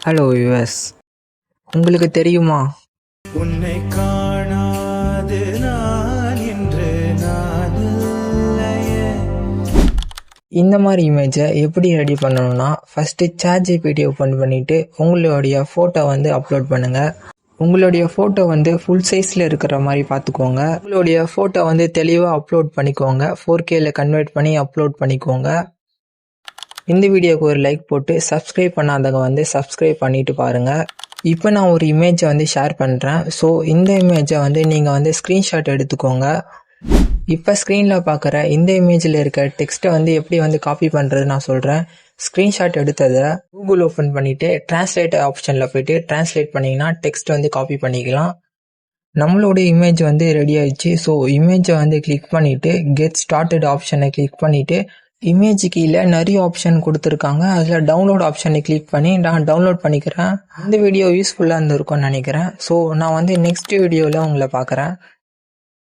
Hello US, உங்களுக்கு தெரியுமா உன்னை காணாது நான் என்று நான் இல்லையே. இந்த மாதிரி இமேஜை எப்படி ரெடி பண்ணணும்னா, ஃபஸ்ட்டு ChatGPT ஓப்பன் பண்ணிவிட்டு உங்களுடைய ஃபோட்டோ வந்து அப்லோட் பண்ணுங்கள். உங்களுடைய ஃபோட்டோ வந்து ஃபுல் சைஸில் இருக்கிற மாதிரி பார்த்துக்கோங்க. உங்களுடைய ஃபோட்டோ வந்து தெளிவாக அப்லோட் பண்ணிக்கோங்க. 4Kல கன்வெர்ட் பண்ணி அப்லோட் பண்ணிக்கோங்க. இந்த வீடியோக்கு ஒரு லைக் போட்டு சப்ஸ்கிரைப் பண்ணாதவங்க வந்து சப்ஸ்கிரைப் பண்ணிட்டு பாருங்கள். இப்போ நான் ஒரு இமேஜை வந்து ஷேர் பண்ணுறேன். ஸோ இந்த இமேஜை வந்து நீங்கள் வந்து ஸ்க்ரீன்ஷாட் எடுத்துக்கோங்க. இப்போ ஸ்க்ரீனில் பார்க்குற இந்த இமேஜில் இருக்க டெக்ஸ்ட்டை வந்து எப்படி வந்து காப்பி பண்ணுறது நான் சொல்கிறேன். ஸ்க்ரீன்ஷாட் எடுத்ததை கூகுள் ஓப்பன் பண்ணிவிட்டு டிரான்ஸ்லேட் ஆப்ஷனில் போய்ட்டு டிரான்ஸ்லேட் பண்ணிங்கன்னா டெக்ஸ்ட் வந்து காப்பி பண்ணிக்கலாம். நம்மளோட இமேஜ் வந்து ரெடி ஆயிடுச்சு. ஸோ இமேஜை வந்து கிளிக் பண்ணிவிட்டு கெட் ஸ்டார்டட் ஆப்ஷனை கிளிக் பண்ணிவிட்டு இமேஜ் கீழே நிறைய ஆப்ஷன் கொடுத்துருக்காங்க. அதில் டவுன்லோட் ஆப்ஷனை கிளிக் பண்ணி நான் டவுன்லோட் பண்ணிக்கிறேன். இந்த வீடியோ யூஸ்ஃபுல்லாக இருந்திருக்கும்னு நினைக்கிறேன். ஸோ நான் வந்து நெக்ஸ்ட் வீடியோவில் உங்களை பார்க்குறேன்.